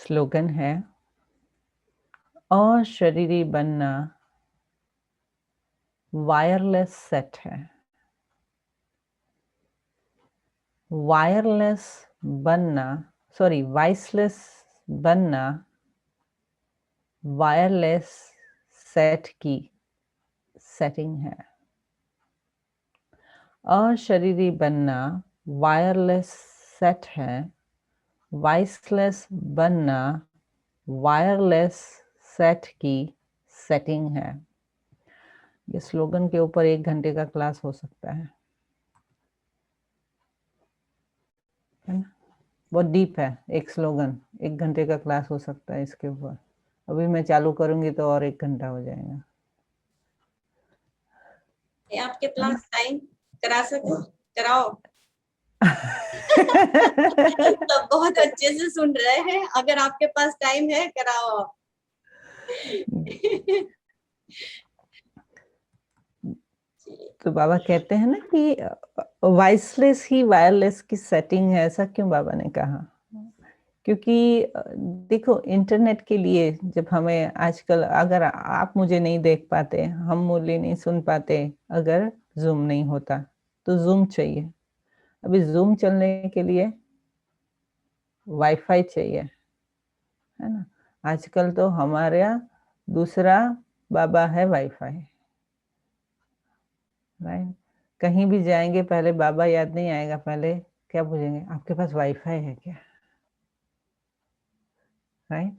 Slogan है अशरीरी बनना wireless set है। वायरलेस बनना वॉइसलेस बनना वायरलेस सेट की सेटिंग है। अशरीरी बनना वायरलेस सेट है। वॉइसलेस बनना वायरलेस सेट की सेटिंग है। ये स्लोगन के ऊपर 1 घंटे का क्लास हो सकता है ना? बहुत डीप है। एक स्लोगन 1 घंटे का क्लास हो सकता है इसके ऊपर। अभी मैं चालू करूंगी तो और 1 घंटा हो जाएगा। ये आपके पास टाइम करा सको कराओ। तो बहुत अच्छे से सुन रहे हैं। अगर आपके पास टाइम है कराओ। तो बाबा कहते हैं ना कि वॉइसलेस ही वायरलेस की सेटिंग है। ऐसा क्यों बाबा ने कहा? क्योंकि देखो, इंटरनेट के लिए जब हमें आजकल, अगर आप मुझे नहीं देख पाते, हम मुरली नहीं सुन पाते, अगर जूम नहीं होता तो जूम चाहिए। अभी जूम चलने के लिए वाईफाई चाहिए, है ना? आजकल तो हमारा दूसरा बाबा है वाईफाई, राइट? कहीं भी जाएंगे पहले बाबा याद नहीं आएगा, पहले क्या पूछेंगे, आपके पास वाईफाई है क्या? राइट?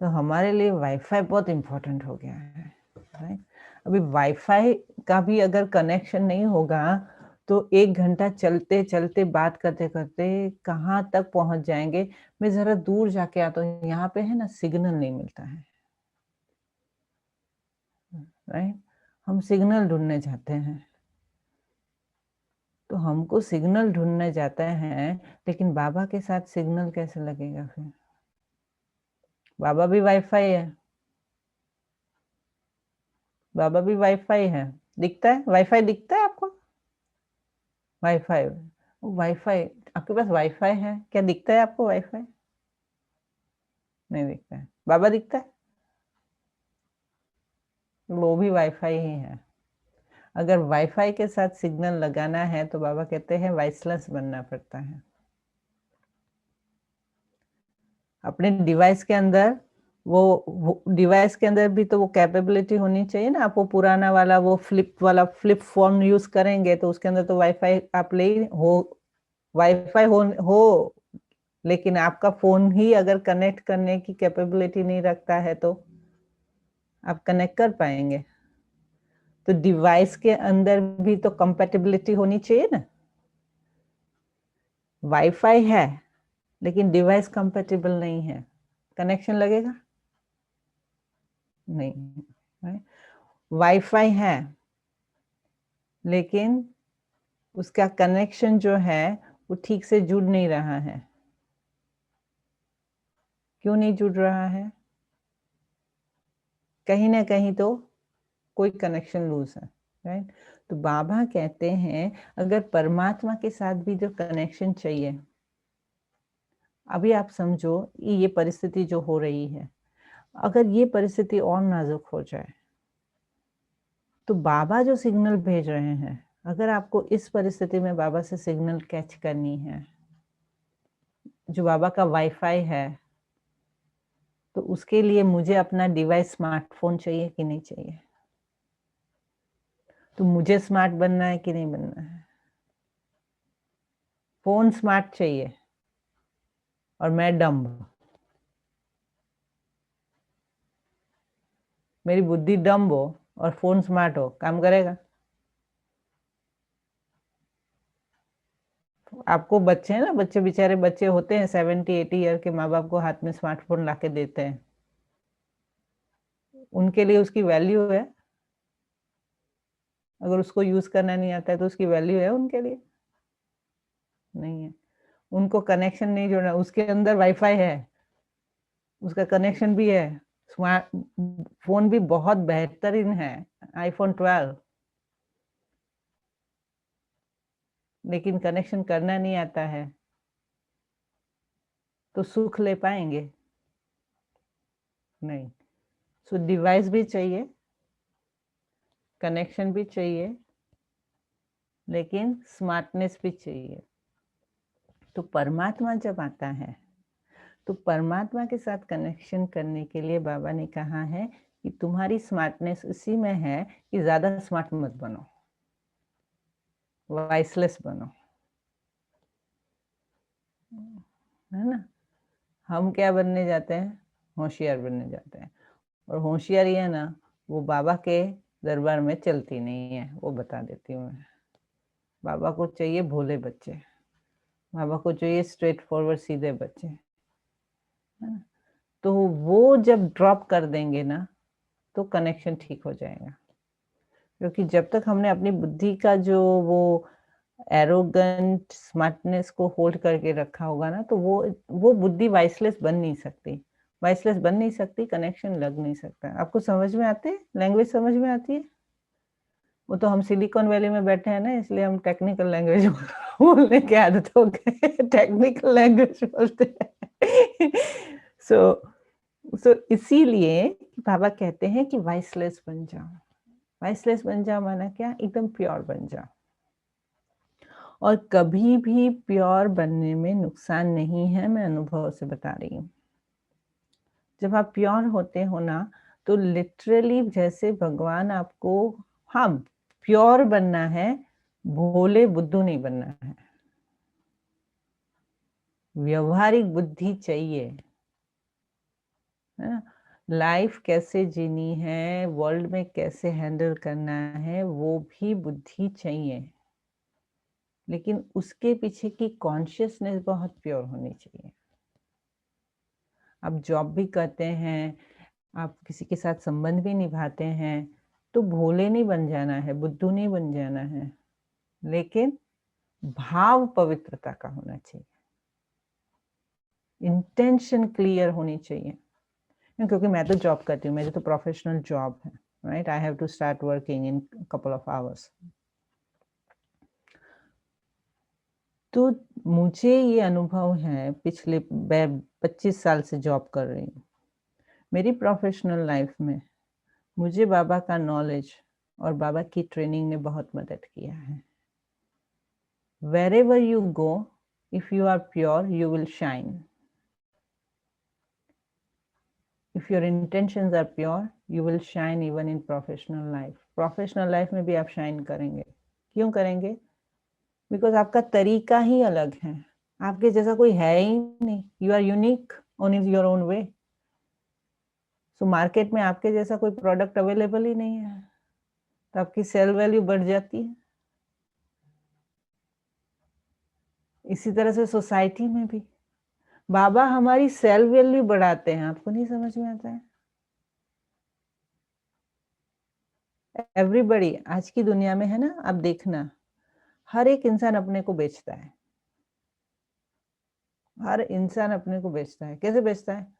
तो हमारे लिए वाईफाई बहुत इंपॉर्टेंट हो गया है, राइट? अभी वाईफाई का भी अगर कनेक्शन नहीं होगा तो 1 घंटा चलते चलते बात करते करते कहाँ तक पहुंच जाएंगे। मैं जरा दूर जाके आता हूँ, यहाँ पे है ना सिग्नल नहीं मिलता है, राइट? हम सिग्नल ढूंढने जाते हैं, तो हमको सिग्नल ढूंढने जाते हैं, लेकिन बाबा के साथ सिग्नल कैसे लगेगा फिर? बाबा भी वाईफाई है, बाबा भी वाईफाई है। दिखता है वाईफाई? दिखता है आपको वाईफाई? वाईफाई, आपके पास वाईफाई है क्या? दिखता है आपको वाईफाई? नहीं दिखता है। बाबा दिखता है? वो भी वाईफाई ही है। अगर वाईफाई के साथ सिग्नल लगाना है तो बाबा कहते हैं वॉइसलेस बनना पड़ता है। अपने डिवाइस के अंदर वो डिवाइस के अंदर भी तो वो कैपेबिलिटी होनी चाहिए ना। आप वो पुराना वाला वो फ्लिप फोन यूज करेंगे तो उसके अंदर तो वाईफाई आप ले हो, वाईफाई हो, लेकिन आपका फोन ही अगर कनेक्ट करने की कैपेबिलिटी नहीं रखता है तो आप कनेक्ट कर पाएंगे? तो डिवाइस के अंदर भी तो कंपैटिबिलिटी होनी चाहिए ना। वाईफाई है लेकिन डिवाइस कंपैटिबल नहीं है, कनेक्शन लगेगा नहीं। वाईफाई है लेकिन उसका कनेक्शन जो है वो ठीक से जुड़ नहीं रहा है। क्यों नहीं जुड़ रहा है? कहीं ना कहीं तो कोई कनेक्शन लूज है, राइट? तो बाबा कहते हैं अगर परमात्मा के साथ भी जो कनेक्शन चाहिए, अभी आप समझो ये परिस्थिति जो हो रही है, अगर ये परिस्थिति और नाजुक हो जाए तो बाबा जो सिग्नल भेज रहे हैं, अगर आपको इस परिस्थिति में बाबा से सिग्नल कैच करनी है, जो बाबा का वाईफाई है, तो उसके लिए मुझे अपना डिवाइस स्मार्टफोन चाहिए कि नहीं चाहिए? तो मुझे स्मार्ट बनना है कि नहीं बनना है? फोन स्मार्ट चाहिए और मैं डम्ब, मेरी बुद्धि डम्ब हो और फोन स्मार्ट हो, काम करेगा? आपको बच्चे हैं ना, बच्चे बेचारे बच्चे होते हैं 70-80 ईयर के, माँ बाप को हाथ में स्मार्टफोन लाके देते हैं, उनके लिए उसकी वैल्यू है? अगर उसको यूज करना नहीं आता है तो उसकी वैल्यू है उनके लिए? नहीं है। उनको कनेक्शन नहीं जोड़ना, उसके अंदर वाईफाई है, उसका कनेक्शन भी है, स्मार्ट फोन भी बहुत बेहतरीन है, आईफोन 12, लेकिन कनेक्शन करना नहीं आता है तो सुख ले पाएंगे? नहीं। सो डिवाइस भी चाहिए, कनेक्शन भी चाहिए, लेकिन स्मार्टनेस भी चाहिए। तो परमात्मा जब आता है, तो परमात्मा के साथ कनेक्शन करने के लिए बाबा ने कहा है कि तुम्हारी स्मार्टनेस इसी में है कि ज़्यादा स्मार्ट मत बनो, वाइसलेस बनो, है ना? हम क्या बनने जाते हैं? होशियार बनने जाते हैं, और होशियारी है ना, वो बाबा के दरबार में चलती नहीं है, वो बता देती हूँ मैं। बाबा को चाहिए भोले बच्चे, बाबा को चाहिए स्ट्रेट फॉरवर्ड सीधे बच्चे, है ना? तो वो जब ड्रॉप कर देंगे ना, तो कनेक्शन ठीक हो जाएगा। क्योंकि जब तक हमने अपनी बुद्धि का जो वो एरोगेंट स्मार्टनेस को होल्ड करके रखा होगा ना, तो वो बुद्धि वाइसलेस बन नहीं सकती। वाइसलेस बन नहीं सकती, कनेक्शन लग नहीं सकता। आपको समझ में आती है? लैंग्वेज समझ में आती है? वो तो हम सिलिकॉन वैली में बैठे हैं ना, इसलिए हम टेक्निकल लैंग्वेज बोलने की आदत हो गई, टेक्निकल लैंग्वेज बोलते हैं। सो इसीलिए बाबा कहते हैं कि वाइसलेस बन जाओ। वाइसलेस बन जाओ माना क्या? एकदम प्योर बन जाओ। और कभी भी प्योर बनने में नुकसान नहीं है, मैं अनुभव से बता रही हूँ। जब आप प्योर होते हो ना, तो लिटरली जैसे भगवान आपको, हाँ, प्योर बनना है, भोले बुद्धू नहीं बनना है। व्यवहारिक बुद्धि चाहिए, है ना? लाइफ कैसे जीनी है, वर्ल्ड में कैसे हैंडल करना है, वो भी बुद्धि चाहिए, लेकिन उसके पीछे की कॉन्शियसनेस बहुत प्योर होनी चाहिए। आप जॉब भी करते हैं, आप किसी के साथ संबंध भी निभाते हैं, तो भोले नहीं बन जाना है, बुद्धू नहीं बन जाना है, लेकिन भाव पवित्रता का होना चाहिए, इंटेंशन क्लियर होनी चाहिए। क्योंकि मैं तो जॉब करती हूँ, मेरी तो प्रोफेशनल जॉब है, right? I have to start working in couple of hours. तो मुझे ये अनुभव है, पिछले 25 साल से जॉब कर रही हूँ। मेरी प्रोफेशनल लाइफ में मुझे बाबा का नॉलेज और बाबा की ट्रेनिंग ने बहुत मदद किया है। Wherever you go, if you are pure, you will shine. If your intentions are pure, you will shine even in professional life. Professional life में भी आप शाइन करेंगे। क्यों करेंगे? Because आपका तरीका ही अलग है, आपके जैसा कोई है ही नहीं। You are unique on your own way. So market में आपके जैसा कोई प्रोडक्ट अवेलेबल ही नहीं है, तो आपकी सेल वैल्यू बढ़ जाती है। इसी तरह से सोसाइटी में भी बाबा हमारी सेल वैल्यू बढ़ाते हैं। आपको नहीं समझ में आता है? एवरीबॉडी आज की दुनिया में है ना, आप देखना, हर एक इंसान अपने को बेचता है। हर इंसान अपने को बेचता है। कैसे बेचता है?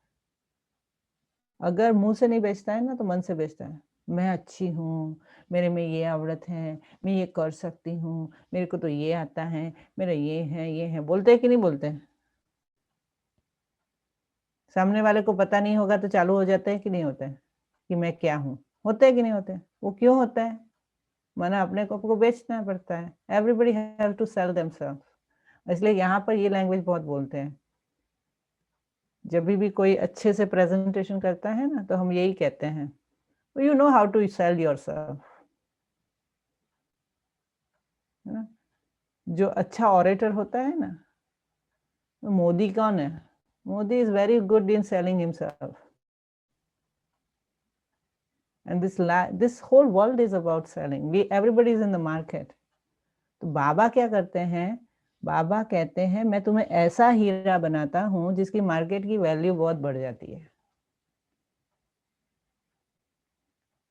अगर मुंह से नहीं बेचता है ना, तो मन से बेचता है। मैं अच्छी हूँ, मेरे में ये आवड़त है, मैं ये कर सकती हूँ, मेरे को तो ये आता है, मेरा ये है। बोलते हैं कि नहीं बोलते हैं? सामने वाले को पता नहीं होगा तो चालू हो जाते हैं कि नहीं होते हैं कि मैं क्या हूँ? होते हैं कि नहीं होते हैं? वो क्यों होता है? माना अपने को बेचना पड़ता है। Everybody have to sell themselves. इसलिए यहाँ पर ये लैंग्वेज बहुत बोलते हैं। जब भी कोई अच्छे से प्रेजेंटेशन करता है ना, तो हम यही कहते हैं, you know how to sell yourself, है ना? जो अच्छा ऑरेटर होता है ना, मोदी कौन है? Modi is very good in selling himself, and this whole world is about selling. Everybody is in the market. तो बाबा क्या करते हैं? बाबा कहते हैं मैं तुम्हें ऐसा हीरा बनाता हूं जिसकी मार्केट की वैल्यू बहुत बढ़ जाती है।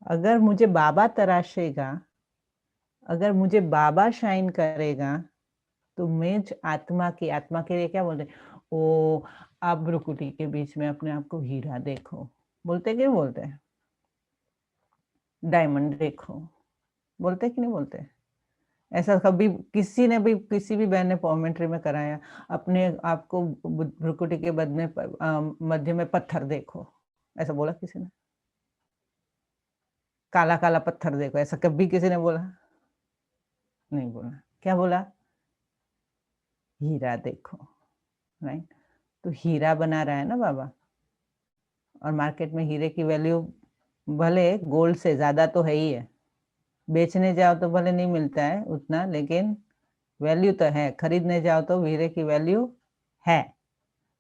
अगर मुझे बाबा तराशेगा, अगर मुझे बाबा शाइन करेगा, तो मेज आत्मा के लिए क्या बोलते हैं? ओ, आप भ्रुकुटी के बीच में अपने आप को हीरा देखो। बोलते क्यों बोलते हैं? डायमंड देखो। बोलते कि नहीं बोलते? ऐसा कभी किसी ने भी, किसी भी बहन ने कमेंट्री में कराया, अपने आप को भ्रुकुटी के मध्य में पत्थर देखो। ऐसा बोला किसी ने? काला काला पत्थर देखो, ऐसा कभी किसी ने बोला? नहीं बोला। क्या बोला? हीरा देखो, राइट? तो हीरा बना रहा है ना बाबा, और मार्केट में हीरे की वैल्यू भले गोल्ड से ज़्यादा तो है ही है। बेचने जाओ तो भले नहीं मिलता है उतना, लेकिन वैल्यू तो है। खरीदने जाओ तो हीरे की वैल्यू है,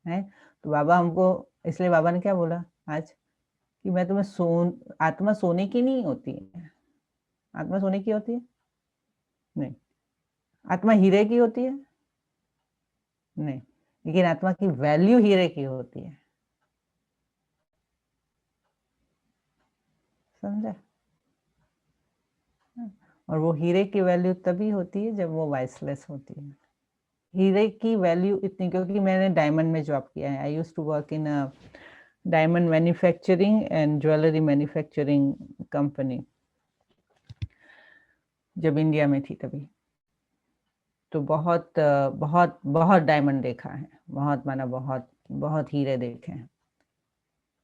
हैं? तो बाबा हमको, इसलिए बाबा ने क्या बोला आज, कि मैं तुम्हें आत्मा सोने की नहीं होती है। आत्मा सोने की होती है? नहीं। आत्मा हीरे की होती है? नहीं। लेकिन आत्मा की वैल्यू हीरे की होती है। समझा? और वो हीरे की वैल्यू तभी होती है जब वो वाइसलेस होती है। हीरे की वैल्यू इतनी, क्योंकि मैंने डायमंड में जॉब किया है। I used to work in a diamond manufacturing and jewellery manufacturing company, जब इंडिया में थी तभी। तो बहुत डायमंड देखा है, बहुत माना बहुत, बहुत हीरे देखे हैं।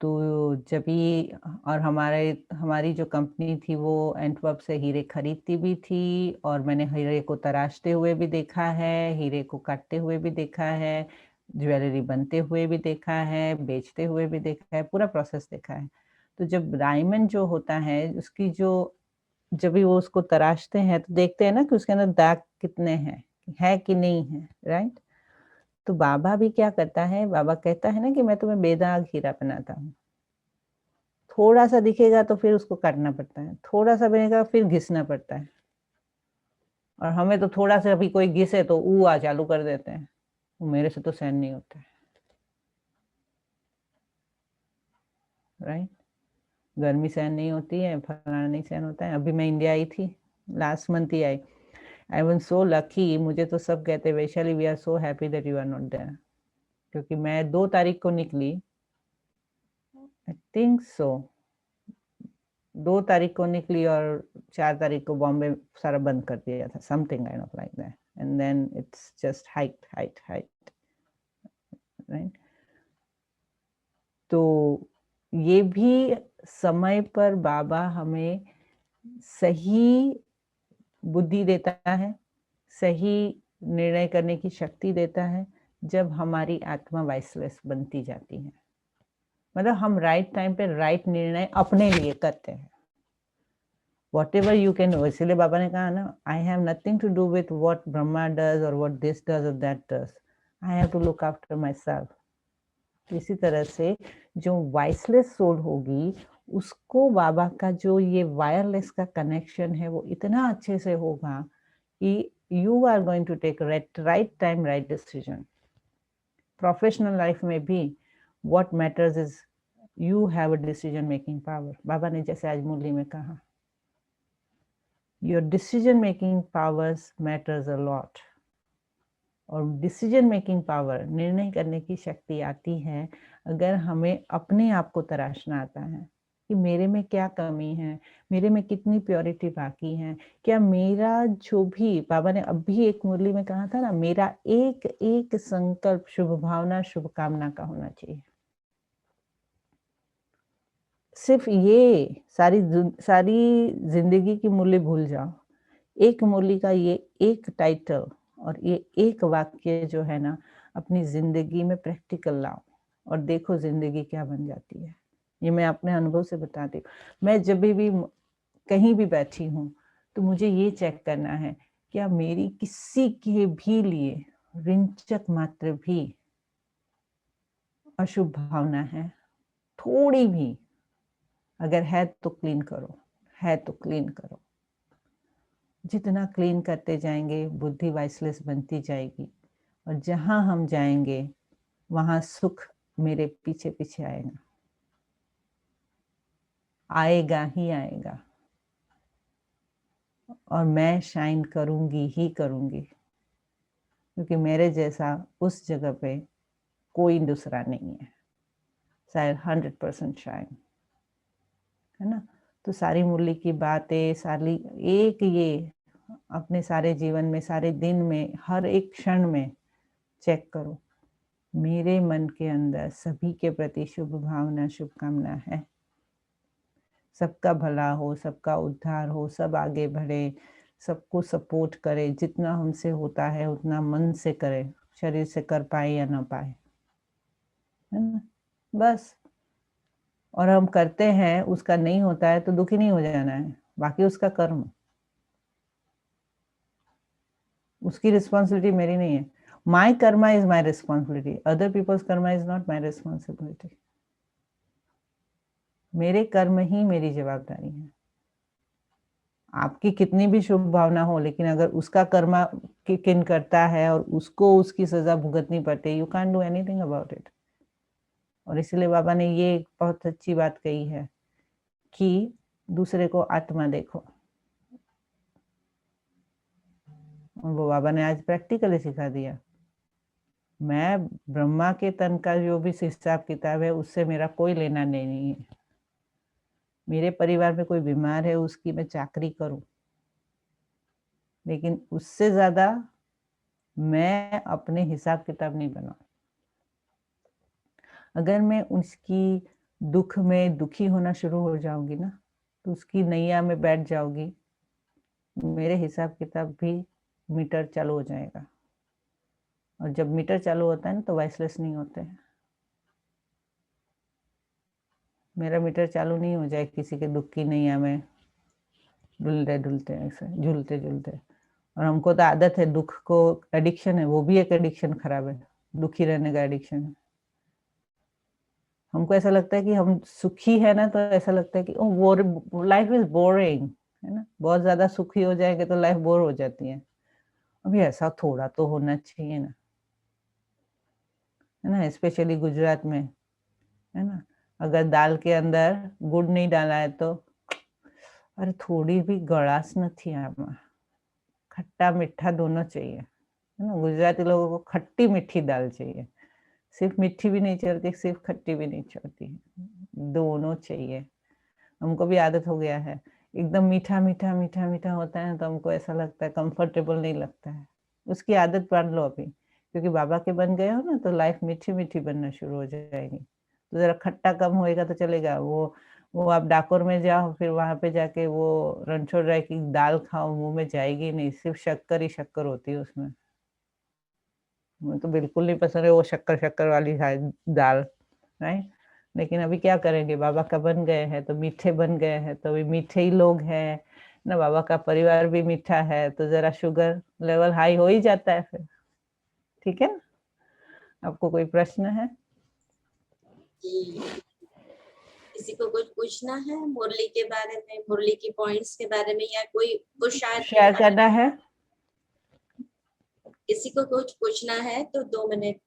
तो जब भी, और हमारी जो कंपनी थी वो एंटवर्प से हीरे खरीदती भी थी, और मैंने हीरे को तराशते हुए भी देखा है, हीरे को काटते हुए भी देखा है, ज्वेलरी बनते हुए भी देखा है, बेचते हुए भी देखा है, पूरा प्रोसेस देखा है। तो जब डायमंड जो होता है उसकी जो, जब भी वो उसको तराशते हैं तो देखते हैं ना कि उसके अंदर दाग कितने हैं, है कि नहीं है, राइट? तो बाबा भी क्या करता है, बाबा कहता है ना कि मैं तुम्हें बेदाग हीरा बनाता हूँ। थोड़ा-सा दिखेगा तो फिर उसको काटना पड़ता है, थोड़ा-सा बनेगा फिर घिसना पड़ता है। और हमें तो थोड़ा-सा भी कोई घिसे तो आ चालू कर देते हैं। वो मेरे से तो सहन नहीं होता है, राइट? गर्मी सहन नहीं होती है, फलाना नहीं सहन होता है। अभी मैं इंडिया आई थी, लास्ट मंथ ही आई। आई वाज़ सो लकी, मुझे तो सब कहते, Vaishali we are so happy that you are not there. क्योंकि मैं 2 तारीख को निकली, आई थिंक सो, 2 तारीख को निकली और 4 तारीख को बॉम्बे सारा बंद कर दिया था, something kind of like that, and then it's just height, right? तो ये भी समय पर बाबा हमें सही बुद्धि देता है, सही निर्णय करने की शक्ति देता है, जब हमारी आत्मा वाइसलेस बनती जाती है। मतलब हम राइट टाइम पे राइट निर्णय अपने लिए करते हैं। Whatever you can do, इसलिए बाबा ने कहा ना, I have nothing to do with what Brahma does or what this does or that does. I have to look after myself. इसी तरह से जो वाइसलेस सोल होगी, उसको बाबा का जो ये वायरलेस का कनेक्शन है वो इतना अच्छे से होगा कि you are going to take right time right decision. Professional life में भी what matters is you have a decision making power. Baba ने जैसे आज मुरली में कहा, your decision making powers matters a lot. और डिसीजन मेकिंग पावर, निर्णय करने की शक्ति आती है अगर हमें अपने आप को तराशना आता है कि मेरे में क्या कमी है, मेरे में कितनी प्योरिटी बाकी है, क्या मेरा जो भी, बाबा ने अभी एक मुरली में कहा था ना, मेरा एक एक संकल्प शुभ भावना शुभ कामना का होना चाहिए। सिर्फ ये सारी जिंदगी की मुरली भूल जाओ, एक मुरली का ये एक टाइटल और ये एक वाक्य जो है ना, अपनी जिंदगी में प्रैक्टिकल लाओ और देखो जिंदगी क्या बन जाती है। ये मैं अपने अनुभव से बताती हूँ। मैं जब भी कहीं भी बैठी हूँ तो मुझे ये चेक करना है, क्या मेरी किसी के भी लिए रिंचक मात्र भी अशुभ भावना है, थोड़ी भी? अगर है तो क्लीन करो, है तो क्लीन करो। जितना क्लीन करते जाएंगे बुद्धि वाइसलेस बनती जाएगी, और जहां हम जाएंगे वहां सुख मेरे पीछे पीछे आएगा, आएगा ही आएगा। और मैं शाइन करूंगी ही करूंगी, क्योंकि मेरे जैसा उस जगह पे कोई दूसरा नहीं है, शायद 100% शाइन, है ना? तो सारी मुरली की बातें, सारी एक ये अपने सारे जीवन में, सारे दिन में, हर एक क्षण में चेक करो मेरे मन के अंदर सभी के प्रति शुभ भावना, शुभकामना है। सबका भला हो, सबका उद्धार हो, सब आगे बढ़े, सबको सपोर्ट करे, जितना हमसे होता है उतना मन से करे, शरीर से कर पाए या ना पाए, है ना? बस। और हम करते हैं, उसका नहीं होता है तो दुखी नहीं हो जाना है, बाकी उसका कर्म। उसकी रिस्पॉन्सिबिलिटी मेरी नहीं है। My karma is my responsibility. Other people's karma is not my responsibility. मेरे कर्म ही मेरी जवाबदारी है। आपकी कितनी भी शुभ भावना हो, लेकिन अगर उसका कर्मा किक इन करता है और उसको उसकी सजा भुगतनी पड़ती है, you can do anything about it. और इसलिए बाबा ने ये एक बहुत अच्छी बात कही है कि दूसरे को आत्मा देखो। और वो बाबा ने आज प्रैक्टिकली सिखा दिया। मैं ब्रह्मा के तन का जो भी हिसाब किताब है, उससे मेरा कोई लेना नहीं है। मेरे परिवार में कोई बीमार है, उसकी मैं चाकरी करूं, लेकिन उससे ज्यादा मैं अपने हिसाब किताब नहीं बनाऊं। अगर मैं उसकी दुख में दुखी होना शुरू हो जाऊंगी ना, तो उसकी नैया में बैठ जाऊंगी, मेरे हिसाब किताब भी मीटर चालू हो जाएगा। और जब मीटर चालू होता है ना, तो वाइसलेस नहीं होते हैं। मेरा मीटर चालू नहीं हो जाए किसी के दुख की नैया में डुलते डुलते, ऐसे झूलते झूलते। और हमको तो आदत है, दुख को एडिक्शन है, वो भी एक एडिक्शन खराब है, दुखी रहने का एडिक्शन है। हमको ऐसा लगता है कि हम सुखी है ना, तो ऐसा लगता है कि वो लाइफ इज बोरिंग, है ना? बहुत ज्यादा सुखी हो जाएंगे तो लाइफ बोर हो जाती है। अभी ऐसा थोड़ा तो होना चाहिए ना, है ना? स्पेशली गुजरात में, है ना? अगर दाल के अंदर गुड़ नहीं डाला है तो अरे थोड़ी भी गड़ास नहीं आमा, खट्टा मीठा दोनों चाहिए, है ना? गुजराती लोगों को खट्टी मीठी दाल चाहिए। सिर्फ मीठी भी नहीं चलती, सिर्फ खट्टी भी नहीं चलती, दोनों चाहिए। हमको भी आदत हो गया है, एकदम मीठा मीठा मीठा मीठा होता है तो हमको ऐसा लगता है, कंफर्टेबल नहीं लगता है। उसकी आदत पाल लो अभी, क्योंकि बाबा के बन गए हो ना, तो लाइफ मीठी मीठी बनना शुरू हो जाएगी। तो जरा खट्टा कम होएगा तो चलेगा। वो आप डाकोर में जाओ, फिर वहां पे जाके वो रणछोड़ राय की दाल खाओ, मुंह में जाएगी नहीं, सिर्फ शक्कर ही शक्कर होती है उसमें। मुझे तो बिल्कुल नहीं पसंद है वो शक्कर शक्कर वाली दाल, राइट? लेकिन अभी क्या करेंगे, बाबा का बन गए हैं तो मीठे बन गए हैं, तो अभी मीठे ही लोग हैं ना, बाबा का परिवार भी मीठा है, तो जरा शुगर लेवल हाई हो ही जाता है फिर। ठीक है ना? आपको कोई प्रश्न है? जी, किसी को कुछ पूछना है मुरली के बारे में, मुरली की पॉइंट्स के बारे में, या कोई पुरुषार्थ के शेयर बारे करना है? में? किसी को कुछ पूछना है तो 2 मिनट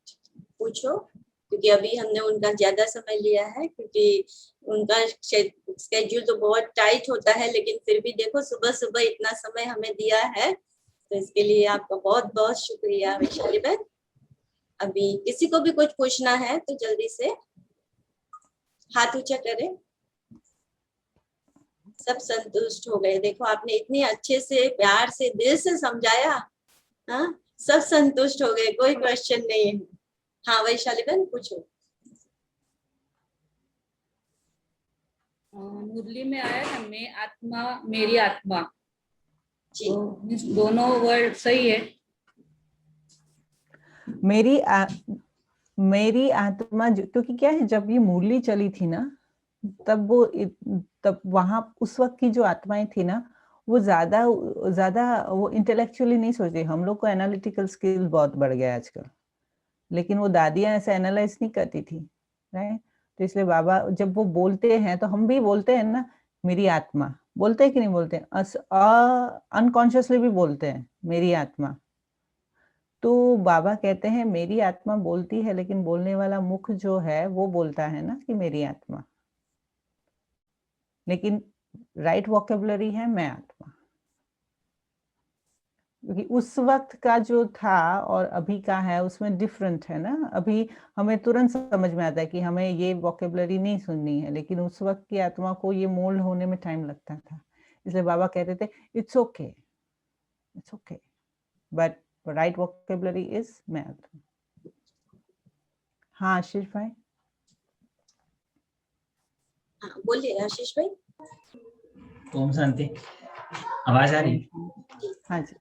पूछो, क्योंकि अभी हमने उनका ज्यादा समय लिया है, क्योंकि उनका स्केड्यूल तो बहुत टाइट होता है, लेकिन फिर भी देखो सुबह सुबह इतना समय हमें दिया है, तो इसके लिए आपका बहुत बहुत शुक्रिया वैशाली बहन। अभी किसी को भी कुछ पूछना है तो जल्दी से हाथ ऊंचा करें। सब संतुष्ट हो गए, देखो आपने इतनी अच्छे से प्यार से दिल से समझाया। हाँ, सब संतुष्ट हो गए, कोई क्वेश्चन नहीं है। हाँ वैशाली बहन पूछो। मुरली में आया ना, मैं आत्मा मेरी आत्मा, जी तो दोनों वर्ड सही है। मेरी आत्मा क्योंकि क्या है, जब ये मुरली चली थी ना, तब वहां उस वक्त की जो आत्माएं थी ना, वो ज्यादा ज्यादा वो इंटेलेक्चुअली नहीं सोचती। हम लोग को एनालिटिकल स्किल बहुत बढ़ गया आजकल, लेकिन वो दादियां ऐसे एनालाइज नहीं करती थी, राइट? तो इसलिए बाबा जब वो बोलते हैं तो हम भी बोलते हैं ना, मेरी आत्मा बोलते हैं कि नहीं बोलते हैं? अनकॉन्शियसली भी बोलते हैं मेरी आत्मा। तो बाबा कहते हैं मेरी आत्मा बोलती है, लेकिन बोलने वाला मुख जो है वो बोलता है ना कि मेरी आत्मा, लेकिन राइट वोकेबुलरी है मैं आत्मा। क्योंकि उस वक्त का जो था और अभी का है उसमें डिफरेंट है ना। अभी हमें तुरंत समझ में आता है कि हमें ये वोकेबुलरी नहीं सुननी है, लेकिन उस वक्त की आत्मा को ये मोल्ड होने में टाइम लगता था। इसलिए बाबा कहते थे it's okay, it's okay, but right vocabulary is मैं आत्मा। हाँ आशीष भाई। हाँ, बोलिए आशीष भाई। ओम शांति। आवाज आ रही है? हाँ जी।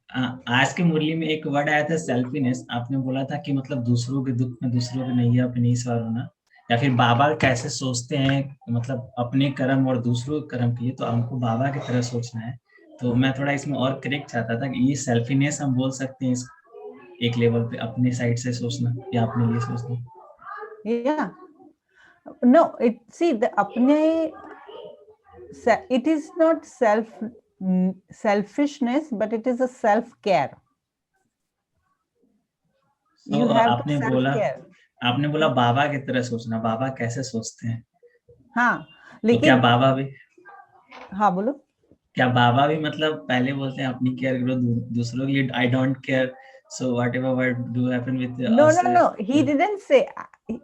आज की मुरली में एक वर्ड आया था सेल्फीनेस। आपने बोला था कि मतलब दूसरों के दुख में दूसरों के नैया पे नहीं सवार होना, या फिर बाबा कैसे सोचते हैं, मतलब अपने कर्म और दूसरों के कर्म के लिए, तो हमको बाबा की तरह सोचना है। तो मैं थोड़ा इसमें और करेक्ट चाहता था कि ये सेल्फीनेस हम बोल सकते हैं एक लेवल पे, अपने साइड से सोचना या अपने लिए सोचना। या नो इट सी द अपने, it is not selfishness but it is a self care. You have आपने self बोला care. आपने बोला बाबा की तरह सोचना, बाबा कैसे सोचते हैं? हाँ तो लेकिन क्या बाबा भी, हाँ बोलो, क्या बाबा भी मतलब पहले बोलते हैं अपनी केयर करो, दूसरों के लिए I don't care, so whatever what do happen with no us, no he didn't say,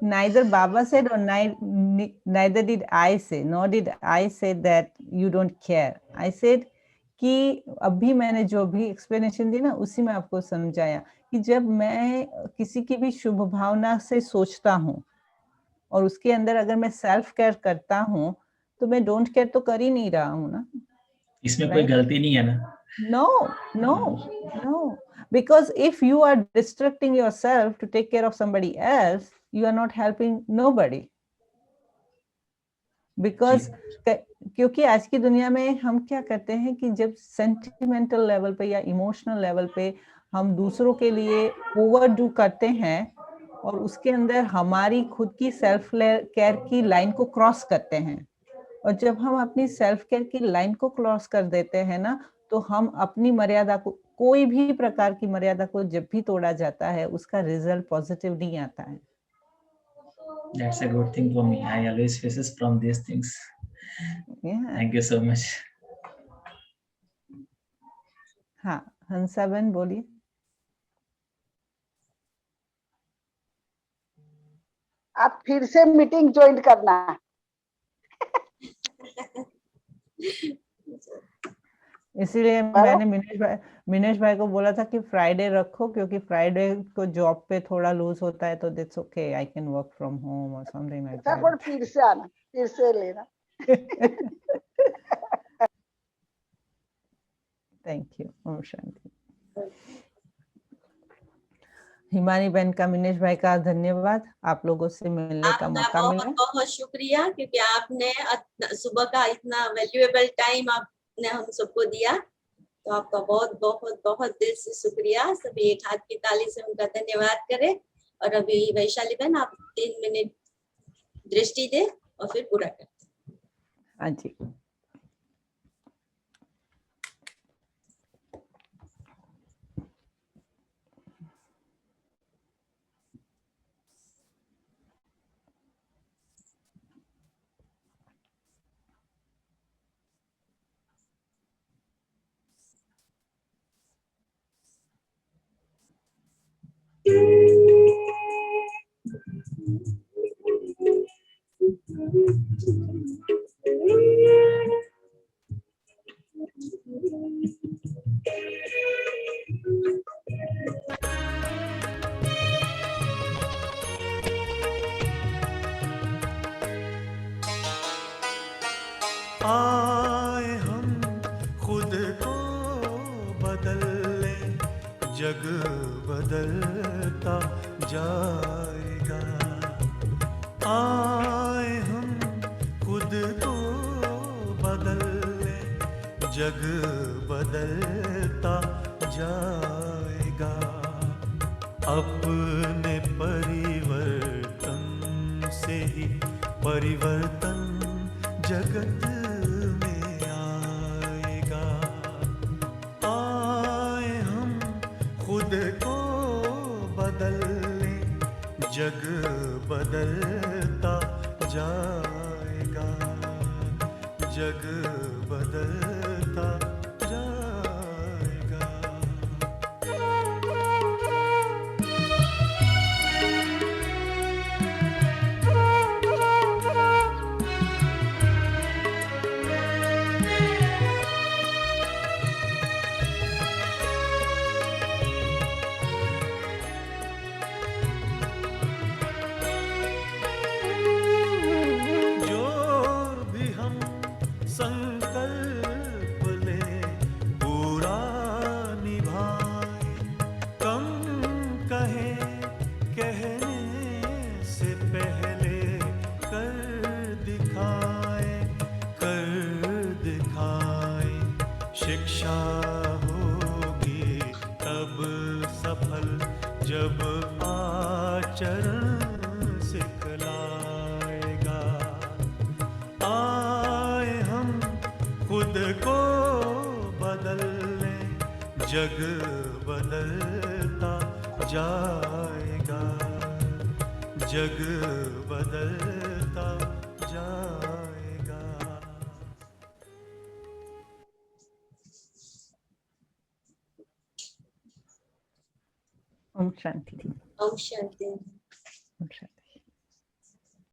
neither Baba said or neither did I say, nor did I say that you don't care. I said कि अभी मैंने जो भी explanation दी ना उसी में आपको समझाया कि जब मैं किसी की भी शुभ भावना से सोचता हूँ और उसके अंदर अगर मैं सेल्फ केयर करता हूँ तो मैं डोंट केयर तो कर ही नहीं रहा हूँ ना। इसमें कोई गलती नहीं है ना? No, because if you are distracting yourself to take care of somebody else, you are not helping nobody. Because क्योंकि आज की दुनिया में हम क्या करते हैं कि जब सेंटिमेंटल लेवल पे या इमोशनल लेवल पे हम दूसरों के लिए ओवरडू करते हैं और उसके अंदर हमारी खुद की सेल्फ केयर की लाइन को क्रॉस करते हैं, और जब हम अपनी सेल्फ केयर की लाइन को क्रॉस कर देते हैं ना, तो हम अपनी मर्यादा को, कोई भी प्रकार की मर्यादा को जब भी तोड़ा जाता है उसका रिजल्ट पॉजिटिव नहीं आता है। That's a good thing for me. I always faces from these things. Yeah. Thank you so much. हाँ हंसाबेन बोलिए। आप फिर से मीटिंग ज्वाइन करना। इसीलिए मैंने मिनेश भाई को बोला था कि फ्राइडे रखो, क्योंकि फ्राइडे को जॉब पे थोड़ा लूज होता है, तो that's okay, I can work from home और समथिंग लाइक दैट। पर फिर से आना, फिर से लेना। Thank you. ओम शांति। हिमानी बहन का, मिनेश भाई का धन्यवाद, आप लोगों से मिलने का मौका मिला। बहुत बहुत शुक्रिया, क्योंकि आपने सुबह का इतना वैल्यूएबल टाइम आपने हम सबको दिया, तो आपका बहुत बहुत बहुत दिल से शुक्रिया। सभी एक हाथ की ताली से उनका धन्यवाद करें। और अभी वैशाली बहन आप 3 मिनट दृष्टि दे और फिर पूरा कर। हाँ जी। आए हम खुद को बदल ले, जग बदलता जाएगा। आए हम खुद को बदल ले, जग बदलता जाएगा। अपने परिवर्तन से ही परिवर्तन जगत में आएगा। आए हम खुद को बदल लें, जग बदलता जाएगा, जग बदलता जाएगा। जग बदलता जाएगा, जग बदलता जाएगा। ओम शांति। ओम शांति। ओम शांति।